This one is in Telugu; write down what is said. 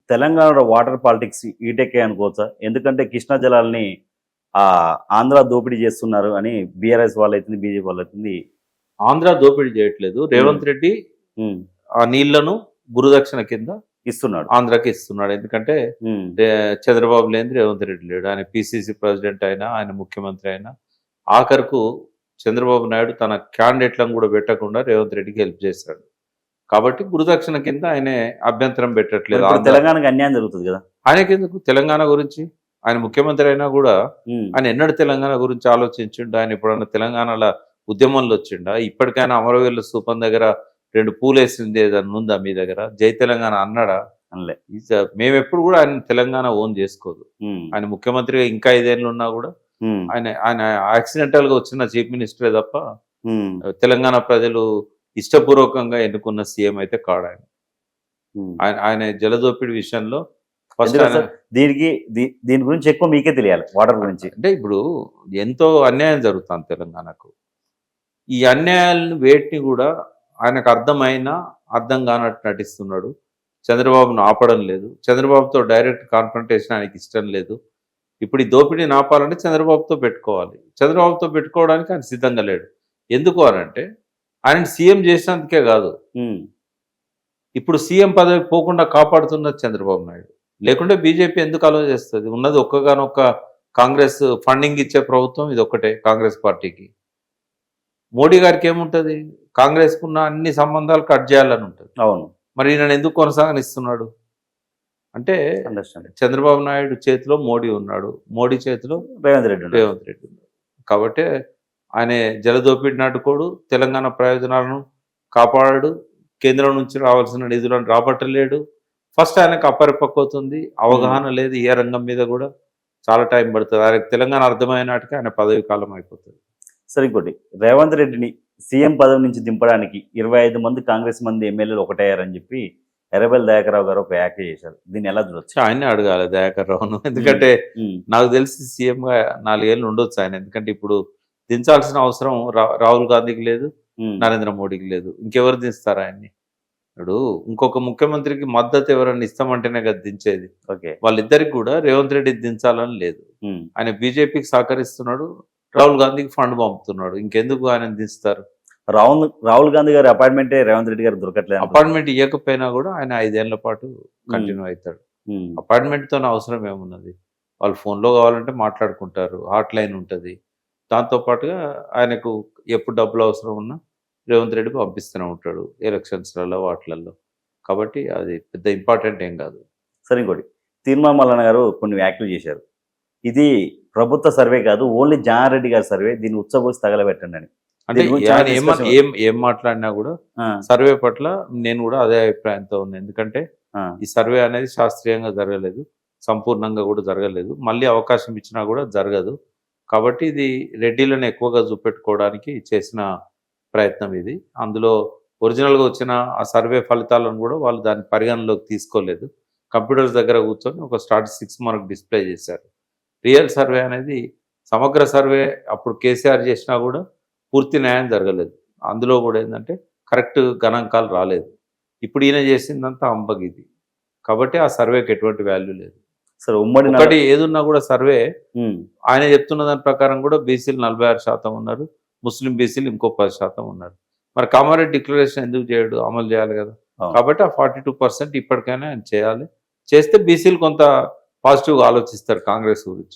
తెలంగాణలో వాటర్ పాలిటిక్స్ ఈటెక్కే అనుకోవచ్చా? ఎందుకంటే కృష్ణా జలాల్ని ఆంధ్ర దోపిడీ చేస్తున్నారు అని బీఆర్ఎస్ వాళ్ళైతుంది, బీజేపీ వాళ్ళైతుంది. ఆంధ్ర దోపిడీ చేయట్లేదు. రేవంత్ రెడ్డి హ్మ్. ఆ నీళ్లను గురుదక్షిణ కింద ఇస్తున్నాడు. ఆంధ్రాకి ఇస్తున్నాడు. ఎందుకంటే హ్మ్. చంద్రబాబు లేని రేవంత్ రెడ్డి లేడు. ఆయన పిసిసి ప్రెసిడెంట్ అయినా, ఆయన ముఖ్యమంత్రి అయినా, ఆఖరుకు చంద్రబాబు నాయుడు తన క్యాండిడేట్లను కూడా పెట్టకుండా రేవంత్ రెడ్డికి హెల్ప్ చేశాడు. కాబట్టి గురుదక్షిణ కింద ఆయన అభ్యంతరం పెట్టట్లేదు. ఇప్పుడు తెలంగాణకి అన్యాయం జరుగుతుంది కదా. ఆయనకెందుకు తెలంగాణ గురించి? ఆయన ముఖ్యమంత్రి అయినా కూడా హ్మ్. ఆయన ఎన్నడూ తెలంగాణ గురించి ఆలోచించిండు? ఆయన ఎప్పుడన్నా తెలంగాణలో ఉద్యమంలో వచ్చిండా? ఇప్పటికైనా అమరవీరుల స్థూపం దగ్గర 2 పూలేసింది ఏదన్నా ఉందా మీ దగ్గర? జై తెలంగాణ అన్నాడా? అనలే. మేమెప్పుడు కూడా ఆయన తెలంగాణ ఓన్ చేసుకోదు. హ్మ్. ఆయన ముఖ్యమంత్రిగా ఇంకా 5 ఏళ్ళు ఉన్నా కూడా హ్మ్. ఆయన యాక్సిడెంటల్ గా వచ్చిన చీఫ్ మినిస్టరే తప్ప హ్మ్. తెలంగాణ ప్రజలు ఇష్టపూర్వకంగా ఎన్నుకున్న సీఎం అయితే కాడు ఆయన. హ్మ్. ఆయన జలదోపిడి విషయంలో ఫస్ట్ ఎందుకంటే సార్ దీని గురించి ఎక్కువ మీకే తెలియాలి, వాటర్ గురించి. అంటే ఇప్పుడు ఎంతో అన్యాయం జరుగుతుంది తెలంగాణకు. ఈ అన్యాయాలను వేటిని కూడా ఆయనకు అర్థమైనా అర్థం కానట్టు నటిస్తున్నాడు. చంద్రబాబును ఆపడం లేదు. చంద్రబాబుతో డైరెక్ట్ కాన్ఫ్రంటేషన్ ఆయనకి ఇష్టం లేదు. ఇప్పుడు ఈ దోపిడీని ఆపాలంటే చంద్రబాబుతో పెట్టుకోవాలి. చంద్రబాబుతో పెట్టుకోవడానికి ఆయన సిద్ధంగా లేడు. ఎందుకు అనంటే ఆయన సీఎం చేసినందుకే కాదు, హ్మ్. ఇప్పుడు సీఎం పదవి పోకుండా కాపాడుతున్నది చంద్రబాబు నాయుడు. లేకుంటే బీజేపీ ఎందుకు అలో చేస్తుంది? ఉన్నది ఒక్కగానొక్క కాంగ్రెస్ ఫండింగ్ ఇచ్చే ప్రభుత్వం ఇది ఒక్కటే కాంగ్రెస్ పార్టీకి. మోడీ గారికి ఏముంటుంది? కాంగ్రెస్కున్న అన్ని సంబంధాలు కట్ చేయాలని ఉంటుంది. అవును. మరి ఈయన ఎందుకు కొనసాగనిస్తున్నాడు అంటే అండర్స్టాండ్. చంద్రబాబు నాయుడు చేతిలో మోడీ ఉన్నాడు, మోడీ చేతిలో రేవంత్ రెడ్డి ఉన్నాడు. రేవంత్ రెడ్డి ఉన్నాడు. కాబట్టి ఆయన జలదోపిడిని అడ్డుకోడు, తెలంగాణ ప్రయోజనాలను కాపాడాడు, కేంద్రం నుంచి రావాల్సిన నిధులను రాబట్టలేడు. ఫస్ట్ ఆయనకు అపరిపక్వతుంది, అవగాహన లేదు. ఏ రంగం మీద కూడా చాలా టైం పడుతుంది. ఆయనకు తెలంగాణ అర్థమైన నాటికి ఆయన పదవి కాలం అయిపోతుంది. సరే, ఇంకోటి, రేవంత్ రెడ్డిని సీఎం పదవి నుంచి దింపడానికి 25 మంది కాంగ్రెస్ మంది ఎమ్మెల్యేలు ఒకటయ్యారని చెప్పి ఎర్రబెల్లి దయాకర్రావు గారు ఒక వ్యాఖ్య చేశారు. దీన్ని ఎలా చూడొచ్చు? ఆయన్నే అడగాలి దయాకర్ రావును. ఎందుకంటే నాకు తెలిసి సీఎంగా 4 ఏళ్ళు ఉండొచ్చు ఆయన. ఎందుకంటే ఇప్పుడు దించాల్సిన అవసరం రాహుల్ గాంధీకి లేదు, నరేంద్ర మోడీకి లేదు. ఇంకెవరు దించుతారు ఆయన్ని? ఇప్పుడు ఇంకొక ముఖ్యమంత్రికి మద్దతు ఎవరన్నా ఇస్తామంటేనే కదా దించేది. ఓకే. వాళ్ళిద్దరికి కూడా రేవంత్ రెడ్డి దించాలని లేదు. ఆయన బీజేపీకి సహకరిస్తున్నాడు, రాహుల్ గాంధీకి ఫండ్ పంపుతున్నాడు. ఇంకెందుకు ఆయన దించుతారు? రాహుల్ గాంధీ గారి అపాయింట్మెంటే రేవంత్ రెడ్డి గారు దొరకట్లేదు. అపాయింట్మెంట్ ఇవ్వకపోయినా కూడా ఆయన 5 ఏళ్ల పాటు కంటిన్యూ అవుతాడు. అపాయింట్మెంట్తో అవసరం ఏమున్నది? వాళ్ళు ఫోన్లో కావాలంటే మాట్లాడుకుంటారు, హాట్ లైన్ ఉంటుంది. దాంతోపాటుగా ఆయనకు ఎప్పుడు డబ్బులు అవసరం ఉన్నా రేవంత్ రెడ్డి పంపిస్తూనే ఉంటాడు ఎలక్షన్స్లలో వాటిలలో. కాబట్టి అది పెద్ద ఇంపార్టెంట్ ఏం కాదు. సరే, ఇంకోటి, తీర్మాన మల్లన్న గారు కొన్ని వ్యాఖ్యలు చేశారు. ఇది ప్రభుత్వ సర్వే కాదు, ఓన్లీ జానారెడ్డి గారి సర్వే, దీన్ని ఉచ్చబోసి తగలబెట్టండి అని. అంటే ఆయన ఏం మాట్లాడినా కూడా సర్వే పట్ల నేను కూడా అదే అభిప్రాయంతో ఉన్నాను. ఎందుకంటే ఈ సర్వే అనేది శాస్త్రీయంగా జరగలేదు, సంపూర్ణంగా కూడా జరగలేదు, మళ్ళీ అవకాశం ఇచ్చినా కూడా జరగదు. కాబట్టి ఇది రెడ్డిలను ఎక్కువగా చూపెట్టుకోవడానికి చేసిన ప్రయత్నం ఇది. అందులో ఒరిజినల్గా వచ్చిన ఆ సర్వే ఫలితాలను కూడా వాళ్ళు దాన్ని పరిగణలోకి తీసుకోలేదు. కంప్యూటర్స్ దగ్గర కూర్చొని ఒక స్టాటిస్టిక్స్ మనకు డిస్ప్లే చేశారు. రియల్ సర్వే అనేది సమగ్ర సర్వే అప్పుడు కేసీఆర్ చేసినా కూడా పూర్తి న్యాయం జరగలేదు. అందులో కూడా ఏంటంటే కరెక్ట్ గణాంకాలు రాలేదు. ఇప్పుడు ఈయన చేసిందంతా అంబగిది. కాబట్టి ఆ సర్వేకి ఎటువంటి వాల్యూ లేదు. సరే, ఉమ్మడి ఒకటి ఏదున్నా కూడా సర్వే ఆయన చెప్తున్న దాని ప్రకారం కూడా బీసీలు 46% ఉన్నారు, ముస్లిం బీసీలు ఇంకో 10% ఉన్నారు. మరి కామారెడ్డి డిక్లరేషన్ ఎందుకు చేయడు? అమలు చేయాలి కదా. కాబట్టి ఆ 42% ఇప్పటికైనా ఆయన చేయాలి. చేస్తే బీసీలు కొంత పాజిటివ్గా ఆలోచిస్తారు కాంగ్రెస్ గురించి.